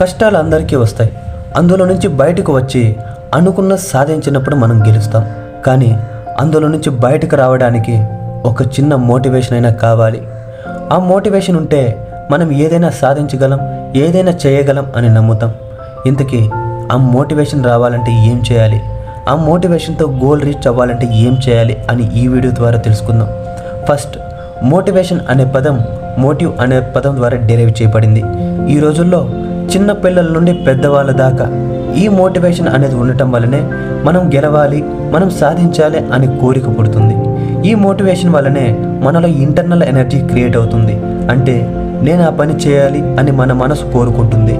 కష్టాలు అందరికీ వస్తాయి. అందులో నుంచి బయటకు వచ్చి అనుకున్న సాధించినప్పుడు మనం గెలుస్తాం. కానీ అందులో నుంచి బయటకు రావడానికి ఒక చిన్న మోటివేషన్ అయినా కావాలి. ఆ మోటివేషన్ ఉంటే మనం ఏదైనా సాధించగలం, ఏదైనా చేయగలం అని నమ్ముతాం. ఇంతకీ ఆ మోటివేషన్ రావాలంటే ఏం చేయాలి, ఆ మోటివేషన్తో గోల్ రీచ్ అవ్వాలంటే ఏం చేయాలి అని ఈ వీడియో ద్వారా తెలుసుకుందాం. ఫస్ట్, మోటివేషన్ అనే పదం మోటివ్ అనే పదం ద్వారా డెరైవ్ చేయబడింది. ఈ రోజుల్లో చిన్న పిల్లల నుండి పెద్దవాళ్ళ దాకా ఈ మోటివేషన్ అనేది ఉండటం వల్లనే మనం గెలవాలి, మనం సాధించాలి అనే కోరిక పుడుతుంది. ఈ మోటివేషన్ వల్లనే మనలో ఇంటర్నల్ ఎనర్జీ క్రియేట్ అవుతుంది. అంటే నేను ఆ పని చేయాలి అని మన మనసు కోరుకుంటుంది.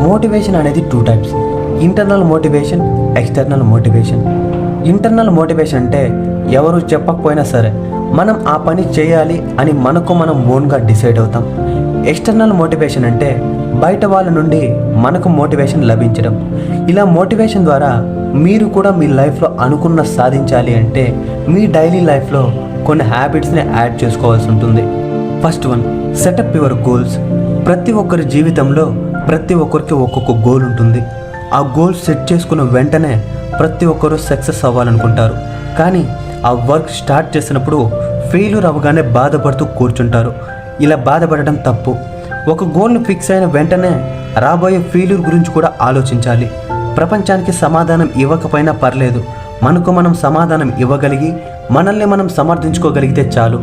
మోటివేషన్ అనేది 2 types: internal motivation, external motivation. Internal motivation అంటే ఎవరు చెప్పకపోయినా సరే మనం ఆ పని చేయాలి అని మనకు మనం ఓన్గా డిసైడ్ అవుతాం. ఎక్స్టర్నల్ మోటివేషన్ అంటే బయట వాళ్ళ నుండి మనకు మోటివేషన్ లభించడం. ఇలా మోటివేషన్ ద్వారా మీరు కూడా మీ లైఫ్లో అనుకున్న సాధించాలి అంటే మీ డైలీ లైఫ్లో కొన్ని హ్యాబిట్స్ని యాడ్ చేసుకోవాల్సి ఉంటుంది. First one, setup your goals. ప్రతి ఒక్కరి జీవితంలో ప్రతి ఒక్కరికి ఒక్కొక్క గోల్ ఉంటుంది. ఆ గోల్ సెట్ చేసుకున్న వెంటనే ప్రతి ఒక్కరూ సక్సెస్ అవ్వాలనుకుంటారు. కానీ ఆ వర్క్ స్టార్ట్ చేసినప్పుడు ఫెయిల్యూర్ అవ్వగానే బాధపడుతూ కూర్చుంటారు. ఇలా బాధపడటం తప్పు. ఒక గోల్ను ఫిక్స్ అయిన వెంటనే రాబోయే ఫెయిల్యూర్ గురించి కూడా ఆలోచించాలి. ప్రపంచానికి సమాధానం ఇవ్వకపోయినా పర్లేదు, మనకు మనం సమాధానం ఇవ్వగలిగి మనల్ని మనం సమర్థించుకోగలిగితే చాలు.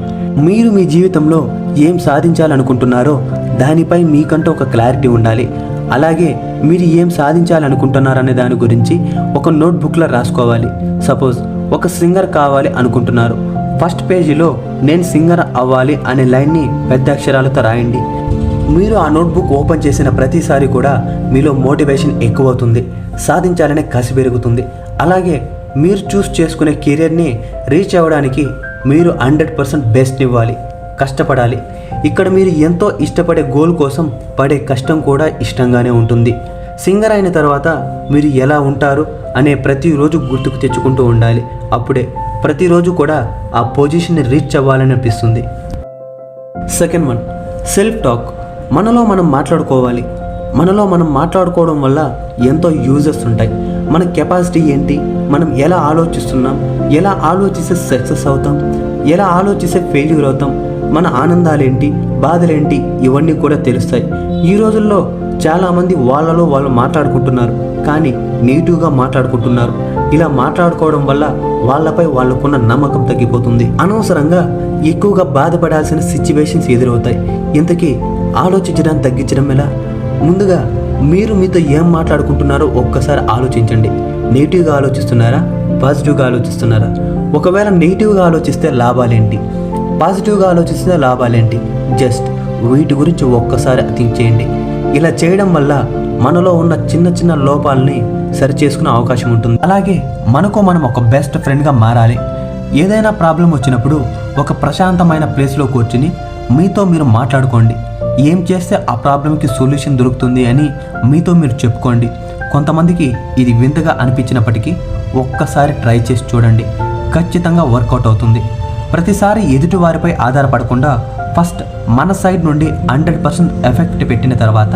మీరు మీ జీవితంలో ఏం సాధించాలనుకుంటున్నారో దానిపై మీకంటూ ఒక క్లారిటీ ఉండాలి. అలాగే మీరు ఏం సాధించాలనుకుంటున్నారనే దాని గురించి ఒక నోట్బుక్లో రాసుకోవాలి. సపోజ్ ఒక సింగర్ కావాలి అనుకుంటున్నారు. ఫస్ట్ పేజీలో నేను సింగర్ అవ్వాలి అనే లైన్ని పెద్ద అక్షరాలతో రాయండి. మీరు ఆ నోట్బుక్ ఓపెన్ చేసిన ప్రతిసారి కూడా మీలో మోటివేషన్ ఎక్కువ అవుతుంది, సాధించాలనే కసి పెరుగుతుంది. అలాగే మీరు చూస్ చేసుకునే కెరీర్ని రీచ్ అవ్వడానికి మీరు 100% బెస్ట్ ఇవ్వాలి, కష్టపడాలి. ఇక్కడ మీరు ఎంతో ఇష్టపడే గోల్ కోసం పడే కష్టం కూడా ఇష్టంగానే ఉంటుంది. సింగర్ అయిన తర్వాత మీరు ఎలా ఉంటారు అనే ప్రతిరోజు గుర్తుకు తెచ్చుకుంటూ ఉండాలి. అప్పుడే ప్రతిరోజు కూడా ఆ పొజిషన్ని రీచ్ అవ్వాలని అనిపిస్తుంది. Second one, self talk. మనలో మనం మాట్లాడుకోవాలి. మనలో మనం మాట్లాడుకోవడం వల్ల ఎంతో యూజెస్ ఉంటాయి. మన కెపాసిటీ ఏంటి, మనం ఎలా ఆలోచిస్తున్నాం, ఎలా ఆలోచిస్తే సక్సెస్ అవుతాం, ఎలా ఆలోచిస్తే ఫెయిల్యూర్ అవుతాం, మన ఆనందాలేంటి, బాధలేంటి, ఇవన్నీ కూడా తెలుస్తాయి. ఈ రోజుల్లో చాలామంది వాళ్ళలో వాళ్ళు మాట్లాడుకుంటున్నారు, కానీ నెగిటివ్గా మాట్లాడుకుంటున్నారు. ఇలా మాట్లాడుకోవడం వల్ల వాళ్ళపై వాళ్ళకున్న నమ్మకం తగ్గిపోతుంది. అనవసరంగా ఎక్కువగా బాధపడాల్సిన సిచ్యువేషన్స్ ఎదురవుతాయి. ఇంతకీ ఆలోచించడానికి తగ్గించడం ఎలా? ముందుగా మీరు మీతో ఏం మాట్లాడుకుంటున్నారో ఒక్కసారి ఆలోచించండి. నెగిటివ్గా ఆలోచిస్తున్నారా, పాజిటివ్గా ఆలోచిస్తున్నారా? ఒకవేళ నెగిటివ్గా ఆలోచిస్తే లాభాలేంటి, పాజిటివ్గా ఆలోచిస్తే లాభాలేంటి? జస్ట్ వీటి గురించి ఒక్కసారి థింక్ చేయండి. ఇలా చేయడం వల్ల మనలో ఉన్న చిన్న చిన్న లోపాలని సరిచేసుకునే అవకాశం ఉంటుంది. అలాగే మనకు మనం ఒక బెస్ట్ ఫ్రెండ్గా మారాలి. ఏదైనా ప్రాబ్లం వచ్చినప్పుడు ఒక ప్రశాంతమైన ప్లేస్లో కూర్చుని మీతో మీరు మాట్లాడుకోండి. ఏం చేస్తే ఆ ప్రాబ్లంకి సొల్యూషన్ దొరుకుతుంది అని మీతో మీరు చెప్పుకోండి. కొంతమందికి ఇది వింతగా అనిపించినప్పటికీ ఒక్కసారి ట్రై చేసి చూడండి, ఖచ్చితంగా వర్కౌట్ అవుతుంది. ప్రతిసారి ఎదుటి వారిపై ఆధారపడకుండా ఫస్ట్ మన సైడ్ నుండి 100% ఎఫెక్ట్ పెట్టిన తర్వాత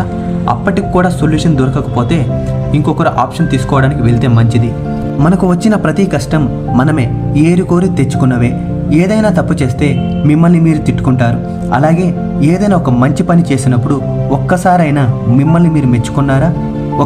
అప్పటికి కూడా సొల్యూషన్ దొరకకపోతే ఇంకొకరు ఆప్షన్ తీసుకోవడానికి వెళ్తే మంచిది. మనకు వచ్చిన ప్రతి కష్టం మనమే ఏరుకోరి తెచ్చుకున్నవే. ఏదైనా తప్పు చేస్తే మిమ్మల్ని మీరు తిట్టుకుంటారు. అలాగే ఏదైనా ఒక మంచి పని చేసినప్పుడు ఒక్కసారైనా మిమ్మల్ని మీరు మెచ్చుకున్నారా?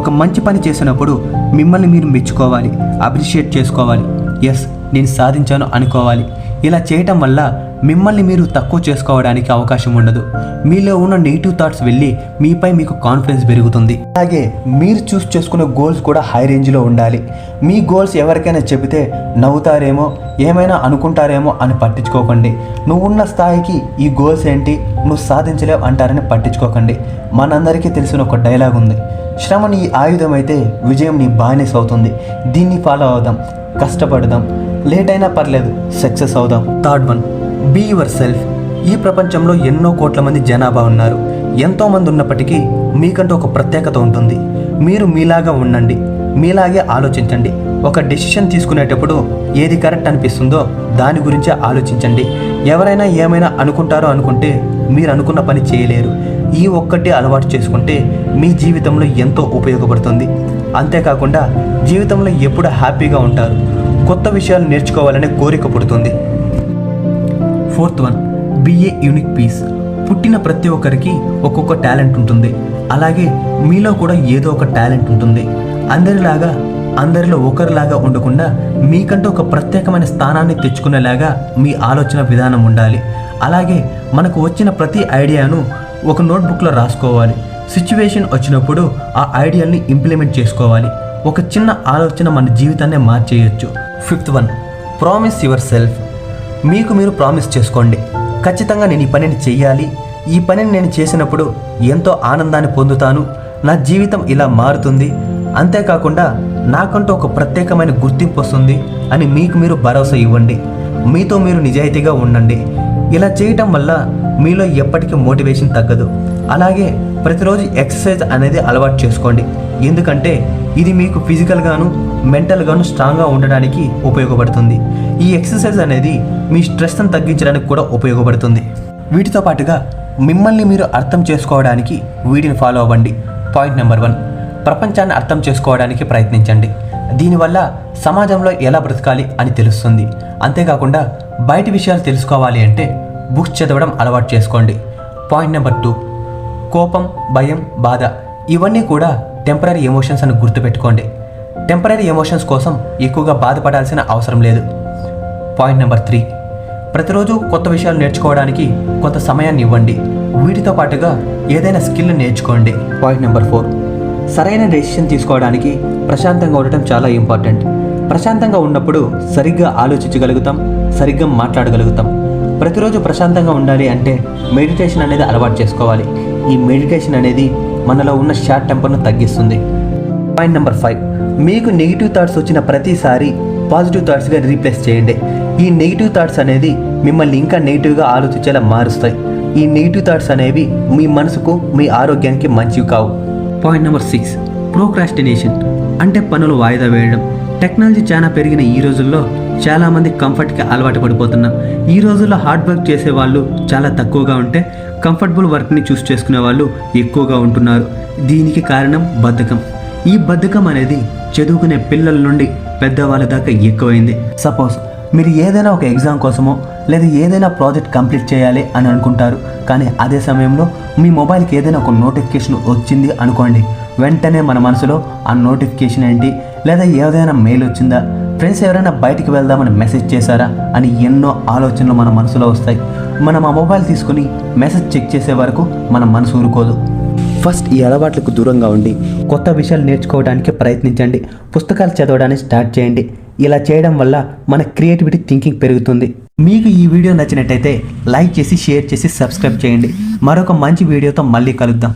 ఒక మంచి పని చేసినప్పుడు మిమ్మల్ని మీరు మెచ్చుకోవాలి, అప్రిషియేట్ చేసుకోవాలి. ఎస్, నేను సాధించాను అనుకోవాలి. ఇలా చేయటం వల్ల మిమ్మల్ని మీరు తక్కువ చేసుకోవడానికి అవకాశం ఉండదు. మీలో ఉన్న నెగిటివ్ థాట్స్ వెళ్ళి మీపై మీకు కాన్ఫిడెన్స్ పెరుగుతుంది. అలాగే మీరు చూస్ చేసుకునే గోల్స్ కూడా హై రేంజ్లో ఉండాలి. మీ గోల్స్ ఎవరికైనా చెబితే నవ్వుతారేమో, ఏమైనా అనుకుంటారేమో అని పట్టించుకోకండి. నువ్వున్న స్థాయికి ఈ గోల్స్ ఏంటి, నువ్వు సాధించలేవు అంటారని పట్టించుకోకండి. మనందరికీ తెలిసిన ఒక డైలాగ్ ఉంది, శ్రమ నీ ఆయుధం అయితే విజయం నీ బానిస అవుతుంది. దీన్ని ఫాలో అవుదాం, కష్టపడదాం, లేట్ అయినా పర్లేదు, సక్సెస్ అవుదాం. Third one, be yourself. ఈ ప్రపంచంలో ఎన్నో కోట్ల మంది జనాభా ఉన్నారు. ఎంతోమంది ఉన్నప్పటికీ మీకంటూ ఒక ప్రత్యేకత ఉంటుంది. మీరు మీలాగా ఉండండి, మీలాగే ఆలోచించండి. ఒక డెసిషన్ తీసుకునేటప్పుడు ఏది కరెక్ట్ అనిపిస్తుందో దాని గురించే ఆలోచించండి. ఎవరైనా ఏమైనా అనుకుంటారో అనుకుంటే మీరు అనుకున్న పని చేయలేరు. ఈ ఒక్కటి అలవాటు చేసుకుంటే మీ జీవితంలో ఎంతో ఉపయోగపడుతుంది. అంతేకాకుండా జీవితంలో ఎప్పుడు హ్యాపీగా ఉంటారు, కొత్త విషయాలు నేర్చుకోవాలనే కోరిక పుడుతుంది. 4th one, be a unique piece. పుట్టిన ప్రతి ఒక్కరికి ఒక్కొక్క టాలెంట్ ఉంటుంది. అలాగే మీలో కూడా ఏదో ఒక టాలెంట్ ఉంటుంది. అందరిలో ఒకరిలాగా ఉండకుండా మీకంటూ ఒక ప్రత్యేకమైన స్థానాన్ని తెచ్చుకునేలాగా మీ ఆలోచన విధానం ఉండాలి. అలాగే మనకు వచ్చిన ప్రతి ఐడియాను ఒక నోట్బుక్లో రాసుకోవాలి. సిచ్యువేషన్ వచ్చినప్పుడు ఆ ఐడియాని ఇంప్లిమెంట్ చేసుకోవాలి. ఒక చిన్న ఆలోచన మన జీవితాన్ని మార్చేయచ్చు. 5th one, promise your self. మీకు మీరు ప్రామిస్ చేసుకోండి. ఖచ్చితంగా నేను ఈ పనిని చెయ్యాలి, ఈ పనిని నేను చేసినప్పుడు ఎంతో ఆనందాన్ని పొందుతాను, నా జీవితం ఇలా మారుతుంది, అంతేకాకుండా నాకంటూ ఒక ప్రత్యేకమైన గుర్తింపు వస్తుంది అని మీకు మీరు భరోసా ఇవ్వండి. మీతో మీరు నిజాయితీగా ఉండండి. ఇలా చేయటం వల్ల మీలో ఎప్పటికీ మోటివేషన్ తగ్గదు. అలాగే ప్రతిరోజు ఎక్సర్సైజ్ అనేది అలవాటు చేసుకోండి. ఎందుకంటే ఇది మీకు ఫిజికల్గాను మెంటల్గాను స్ట్రాంగ్గా ఉండడానికి ఉపయోగపడుతుంది. ఈ ఎక్సర్సైజ్ అనేది మీ స్ట్రెస్ని తగ్గించడానికి కూడా ఉపయోగపడుతుంది. వీటితో పాటుగా మిమ్మల్ని మీరు అర్థం చేసుకోవడానికి వీటిని ఫాలో అవ్వండి. పాయింట్ నెంబర్ 1, ప్రపంచాన్ని అర్థం చేసుకోవడానికి ప్రయత్నించండి. దీనివల్ల సమాజంలో ఎలా బ్రతకాలి అని తెలుస్తుంది. అంతేకాకుండా బయట విషయాలు తెలుసుకోవాలి అంటే బుక్స్ చదవడం అలవాటు చేసుకోండి. పాయింట్ నెంబర్ 2, కోపం, భయం, బాధ ఇవన్నీ కూడా టెంపరీ ఎమోషన్స్ అని గుర్తుపెట్టుకోండి. టెంపరీ ఎమోషన్స్ కోసం ఎక్కువగా బాధపడాల్సిన అవసరం లేదు. పాయింట్ నెంబర్ 3, ప్రతిరోజు కొత్త విషయాలు నేర్చుకోవడానికి కొంత సమయాన్ని ఇవ్వండి. వీటితో పాటుగా ఏదైనా స్కిల్ నేర్చుకోండి. పాయింట్ నెంబర్ 4, సరైన డెసిషన్ తీసుకోవడానికి ప్రశాంతంగా ఉండటం చాలా ఇంపార్టెంట్. ప్రశాంతంగా ఉన్నప్పుడు సరిగ్గా ఆలోచించగలుగుతాం, సరిగ్గా మాట్లాడగలుగుతాం. ప్రతిరోజు ప్రశాంతంగా ఉండాలి అంటే మెడిటేషన్ అనేది అలవాటు చేసుకోవాలి. ఈ మెడిటేషన్ అనేది మనలో ఉన్న షార్ట్ టెంపర్ను తగ్గిస్తుంది. పాయింట్ నెంబర్ 5, మీకు నెగిటివ్ థాట్స్ వచ్చిన ప్రతిసారి పాజిటివ్ థాట్స్గా రీప్లేస్ చేయండి. ఈ నెగిటివ్ థాట్స్ అనేది మిమ్మల్ని ఇంకా నెగిటివ్గా ఆలోచించేలా మారుస్తాయి. ఈ నెగిటివ్ థాట్స్ అనేవి మీ మనసుకు, మీ ఆరోగ్యానికి మంచివి కావు. పాయింట్ నెంబర్ 6, ప్రోక్రాస్టినేషన్ అంటే పనులు వాయిదా వేయడం. టెక్నాలజీ చాలా పెరిగిన ఈ రోజుల్లో చాలామంది కంఫర్ట్కి అలవాటు పడిపోతున్నాం. ఈ రోజుల్లో హార్డ్ వర్క్ చేసే వాళ్ళు చాలా తక్కువగా ఉంటే కంఫర్టబుల్ వర్క్ని చూస్ చేసుకునే వాళ్ళు ఎక్కువగా ఉంటున్నారు. దీనికి కారణం బద్ధకం. ఈ బద్ధకం అనేది చదువుకునే పిల్లల నుండి పెద్దవాళ్ళ దాకా ఎక్కువైంది. సపోజ్ మీరు ఏదైనా ఒక ఎగ్జామ్ కోసమో లేదా ఏదైనా ప్రాజెక్ట్ కంప్లీట్ చేయాలి అని అనుకుంటారు. కానీ అదే సమయంలో మీ మొబైల్కి ఏదైనా ఒక నోటిఫికేషన్ వచ్చింది అనుకోండి, వెంటనే మన మనసులో ఆ నోటిఫికేషన్ ఏంటి, లేదా ఏదైనా మెయిల్ వచ్చిందా, ఫ్రెండ్స్ ఎవరైనా బయటికి వెళ్దామని మెసేజ్ చేశారా అని ఎన్నో ఆలోచనలు మన మనసులో వస్తాయి. మనం ఆ మొబైల్ తీసుకుని మెసేజ్ చెక్ చేసే వరకు మన మనసు ఊరుకోదు. ఫస్ట్ ఈ అలవాట్లకు దూరంగా ఉండి కొత్త విషయాలు నేర్చుకోవడానికి ప్రయత్నించండి. పుస్తకాలు చదవడానికి స్టార్ట్ చేయండి. ఇలా చేయడం వల్ల మన క్రియేటివిటీ థింకింగ్ పెరుగుతుంది. మీకు ఈ వీడియో నచ్చినట్టయితే లైక్ చేసి, షేర్ చేసి, సబ్స్క్రైబ్ చేయండి. మరొక మంచి వీడియోతో మళ్ళీ కలుద్దాం.